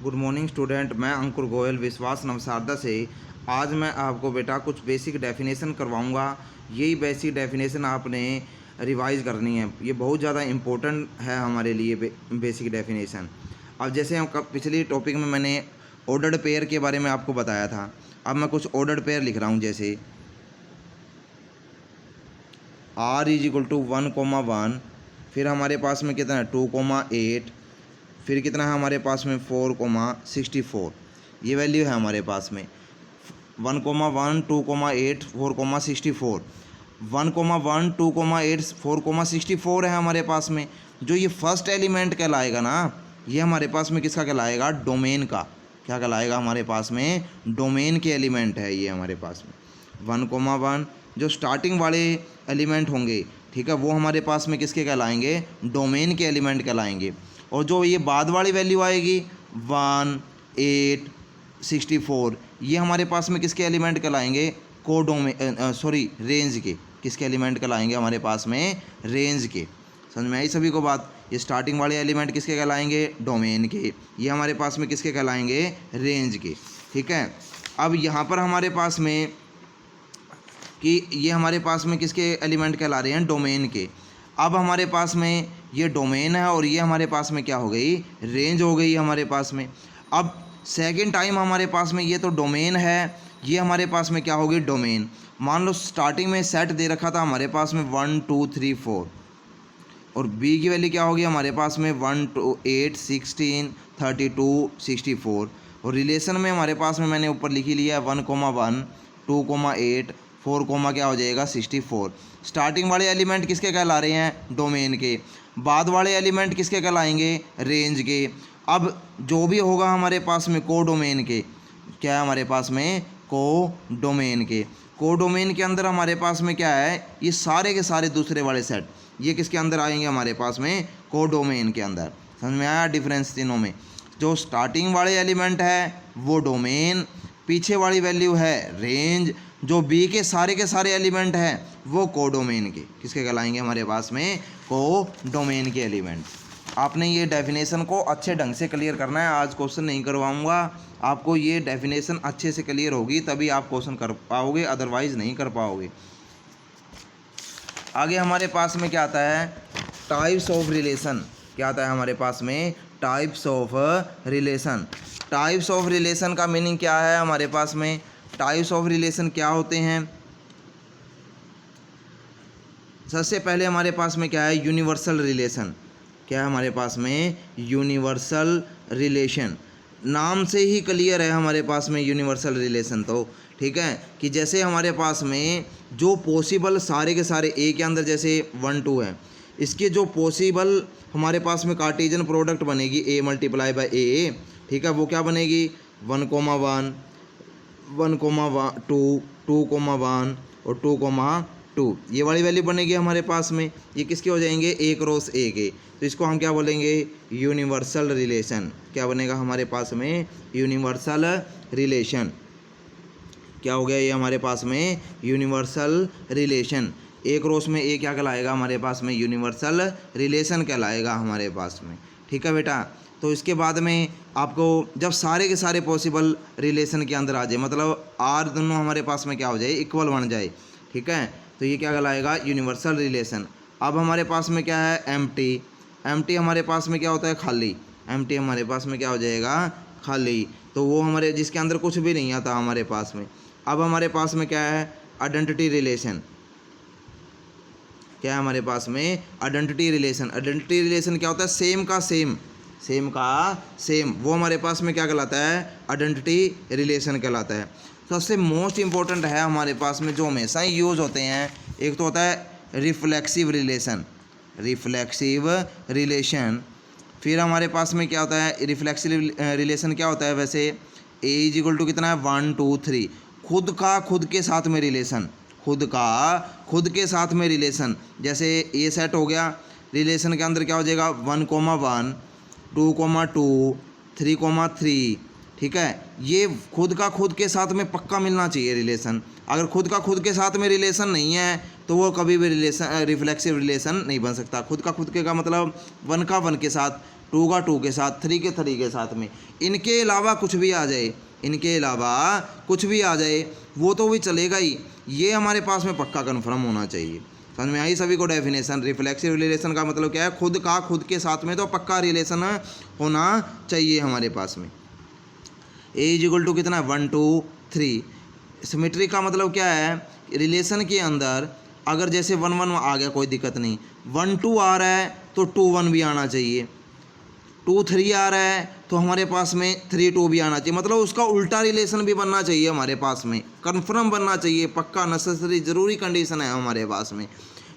Good morning student, मैं अंकुर गोयल विश्वास नवसारदा से। आज मैं आपको बेटा कुछ बेसिक डेफिनेशन करवाऊंगा। यही बेसिक डेफिनेशन आपने रिवाइज करनी है। ये बहुत ज़्यादा इम्पोर्टेंट है हमारे लिए बेसिक डेफिनेशन। अब जैसे हम पिछली टॉपिक में मैंने ऑर्डर्ड पेयर के बारे में आपको बताया था। अब मैं कुछ ऑर्डर्ड पेयर लिख रहा हूँ, जैसे r = 1,1, फिर हमारे पास में कितना है 2,8, फिर कितना है हमारे पास में 4,64। ये वैल्यू है हमारे पास में 1,1, 2,8, 4,64। 1,1, 2,8, 4,64 है हमारे पास में। जो ये फर्स्ट एलिमेंट कहलाएगा ना, ये हमारे पास में किसका कहलाएगा? डोमेन का। क्या कहलाएगा हमारे पास में? डोमेन के एलिमेंट है ये हमारे पास में। 1,1 जो स्टार्टिंग वाले एलिमेंट होंगे, ठीक है, वो हमारे पास में किसके कहलाएंगे? डोमेन के एलिमेंट कहलाएंगे। और जो ये बाद वाली वैल्यू आएगी 1, 8, 64, ये हमारे पास में किसके एलिमेंट कहलाएंगे? रेंज के। किसके एलिमेंट कहलाएंगे हमारे पास में? रेंज के। समझ में आई सभी को बात? ये स्टार्टिंग वाले एलिमेंट किसके कहलाएंगे? डोमेन के। ये हमारे पास में किसके कहलाएंगे? रेंज के। ठीक है। अब यहाँ पर हमारे पास में कि ये हमारे पास में किसके एलिमेंट कहला रहे हैं? डोमेन के। अब हमारे पास में ये डोमेन है और ये हमारे पास में क्या हो गई? रेंज हो गई हमारे पास में। अब सेकंड टाइम हमारे पास में ये तो डोमेन है, ये हमारे पास में क्या होगी? डोमेन। मान लो स्टार्टिंग में सेट दे रखा था हमारे पास में 1, 2, 3, 4, और बी की वैल्यू क्या होगी हमारे पास में? 1, 2, 8, 16, 32, 64। और रिलेशन में हमारे पास में मैंने ऊपर लिखी लिया है 1,1, 2,8, 4, क्या हो जाएगा? 64। स्टार्टिंग वाले एलिमेंट किसके कहला रहे हैं? डोमेन के। बाद वाले एलिमेंट किसके कहलाएंगे? रेंज के। अब जो भी होगा हमारे पास में को डोमेन के, क्या है हमारे पास में? को डोमेन के। को डोमेन के अंदर हमारे पास में क्या है? ये सारे के सारे दूसरे वाले सेट, ये किसके अंदर आएंगे हमारे पास में? को डोमेन के अंदर। समझ में आया डिफरेंस तीनों में? जो स्टार्टिंग वाले एलिमेंट है वो डोमेन, पीछे वाली वैल्यू है रेंज, जो बी के सारे एलिमेंट हैं वो को डोमेन के। किसके कहलाएंगे हमारे पास में? को डोमेन के एलिमेंट। आपने ये डेफिनेशन को अच्छे ढंग से क्लियर करना है। आज क्वेश्चन नहीं करवाऊंगा, आपको ये डेफिनेशन अच्छे से क्लियर होगी तभी आप क्वेश्चन कर पाओगे, अदरवाइज नहीं कर पाओगे। आगे हमारे पास में क्या आता है? Types of relation. क्या आता है हमारे पास में? Types of relation. Types of relation का मीनिंग क्या है हमारे पास में? टाइप्स ऑफ रिलेशन क्या होते हैं? सबसे पहले हमारे पास में क्या है? Universal relation. क्या है हमारे पास में? Universal relation. नाम से ही क्लियर है हमारे पास में यूनिवर्सल रिलेशन तो, ठीक है, कि जैसे हमारे पास में जो पॉसिबल सारे के सारे ए के अंदर जैसे 1, 2 है, इसके जो पॉसिबल हमारे पास में कार्टेशियन प्रोडक्ट बनेगी ए मल्टीप्लाई बाय ए, ठीक है, वो क्या बनेगी? 1,1, 1,2, 2,1 और 2,2। ये वाली वैल्यू बनेगी हमारे पास में। ये किसके हो जाएंगे? ए क्रॉस ए के। तो इसको हम क्या बोलेंगे? Universal relation. क्या बनेगा हमारे पास में? Universal relation. क्या हो गया ये हमारे पास में? Universal relation. ए क्रॉस में ए क्या कहलाएगा हमारे पास में? यूनिवर्सल रिलेशन कहलाएगा हमारे पास में। ठीक है बेटा। तो इसके बाद में आपको जब सारे के सारे पॉसिबल रिलेशन के अंदर आ जाए, मतलब आर दोनों हमारे पास में क्या हो जाए? इक्वल बन जाए, ठीक है, तो ये क्या कहलाएगा? Universal relation. अब हमारे पास में क्या है? एम्प्टी। एम्प्टी हमारे पास में क्या होता है? खाली। एम्प्टी हमारे पास में क्या हो जाएगा? खाली। तो वो हमारे जिसके अंदर कुछ भी नहीं आता हमारे पास में। अब हमारे पास में क्या है? Identity relation. क्या है हमारे पास में? Identity relation. आइडेंटिटी रिलेशन क्या होता है? सेम का सेम, सेम का सेम, वो हमारे पास में क्या कहलाता है? आइडेंटिटी रिलेशन कहलाता है। सबसे मोस्ट इंपॉर्टेंट है हमारे पास में जो हमेशा ही यूज़ होते हैं, एक तो होता है रिफ्लेक्सिव रिलेशन। Reflexive relation. फिर हमारे पास में क्या होता है? रिफ्लेक्सिव रिलेशन क्या होता है वैसे? ए = कितना है? 1, 2, 3। खुद का खुद के साथ में रिलेशन, खुद का खुद के साथ में रिलेशन। जैसे ए सेट हो गया, रिलेशन के अंदर क्या हो जाएगा? 1,1, 2,2, 3,3, ठीक है। ये खुद का खुद के साथ में पक्का मिलना चाहिए रिलेशन। अगर खुद का खुद के साथ में रिलेशन नहीं है तो वो कभी भी रिलेशन रिफ्लेक्सिव रिलेशन नहीं बन सकता। खुद का खुद के का मतलब 1 का 1 के साथ, टू का टू के साथ, थ्री के थ्री के साथ में, इनके अलावा कुछ भी आ जाए, इनके अलावा कुछ भी आ जाए वो तो भी चलेगा ही, ये हमारे पास में पक्का कन्फर्म होना चाहिए। समझ में आई सभी को डेफिनेशन? रिफ्लेक्सिव रिलेशन का मतलब क्या है? खुद का खुद के साथ में तो पक्का रिलेशन होना चाहिए हमारे पास में। ए इज इक्वल टू कितना? 1 2 3। सिमेट्री का मतलब क्या है? रिलेशन के अंदर अगर जैसे 1 1 आ गया कोई दिक्कत नहीं, 1 2 आ रहा है तो 2 1 भी आना चाहिए, 2 3 आ रहा है तो हमारे पास में 3 2 भी आना चाहिए। मतलब उसका उल्टा रिलेशन भी बनना चाहिए हमारे पास में, कन्फर्म बनना चाहिए, पक्का नेसेसरी ज़रूरी कंडीशन है हमारे पास में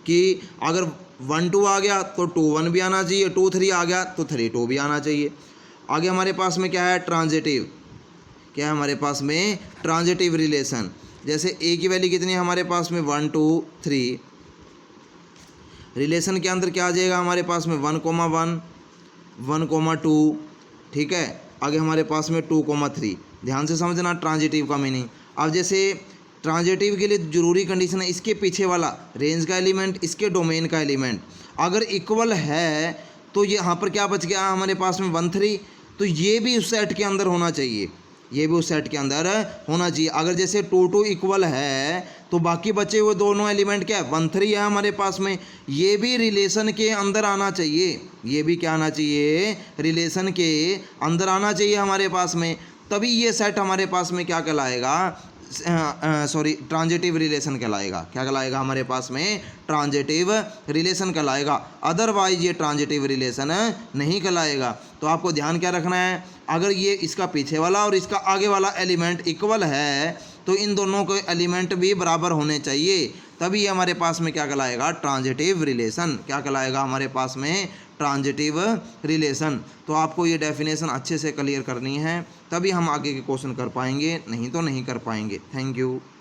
कि अगर 1 2 आ गया तो 2 1 भी आना चाहिए, 2 3 आ गया तो 3 2 भी आना चाहिए। आगे हमारे पास में क्या है? ट्रांजिटिव। क्या है हमारे पास में? Transitive relation. जैसे ए की वैल्यू कितनी है हमारे पास में? 1 2 3। रिलेशन के अंदर क्या आ जाएगा हमारे पास में? 1 1 1 2, ठीक है। आगे हमारे पास में 2 3। ध्यान से समझना ट्रांजिटिव का मीनिंग। अब जैसे ट्रांजिटिव के लिए जरूरी कंडीशन है इसके पीछे वाला रेंज का एलिमेंट, इसके डोमेन का एलिमेंट अगर इक्वल है तो ये यहाँ पर क्या बच गया हमारे पास में? 1 3। तो ये भी उस सेट के अंदर होना चाहिए, ये भी उस सेट के अंदर होना चाहिए। अगर जैसे 2 2 इक्वल है तो बाकी बचे हुए दोनों एलिमेंट क्या है? 1 3 है हमारे पास में, ये भी रिलेशन के अंदर आना चाहिए, ये भी क्या आना चाहिए? रिलेशन के अंदर आना चाहिए हमारे पास में, तभी ये सेट हमारे पास में क्या कहलाएगा? सॉरी, ट्रांजिटिव रिलेशन कहलाएगा। क्या कहलाएगा हमारे पास में? ट्रांजिटिव रिलेशन कहलाएगा। अदरवाइज ये ट्रांजिटिव रिलेशन नहीं कहलाएगा। तो आपको ध्यान क्या रखना है? अगर ये इसका पीछे वाला और इसका आगे वाला एलिमेंट इक्वल है तो इन दोनों के एलिमेंट भी बराबर होने चाहिए, तभी ये हमारे पास में क्या कहलाएगा? Transitive relation. क्या कहलाएगा हमारे पास में? Transitive relation. तो आपको ये डेफिनेशन अच्छे से क्लियर करनी है, तभी हम आगे के क्वेश्चन कर पाएंगे, नहीं तो नहीं कर पाएंगे। Thank you.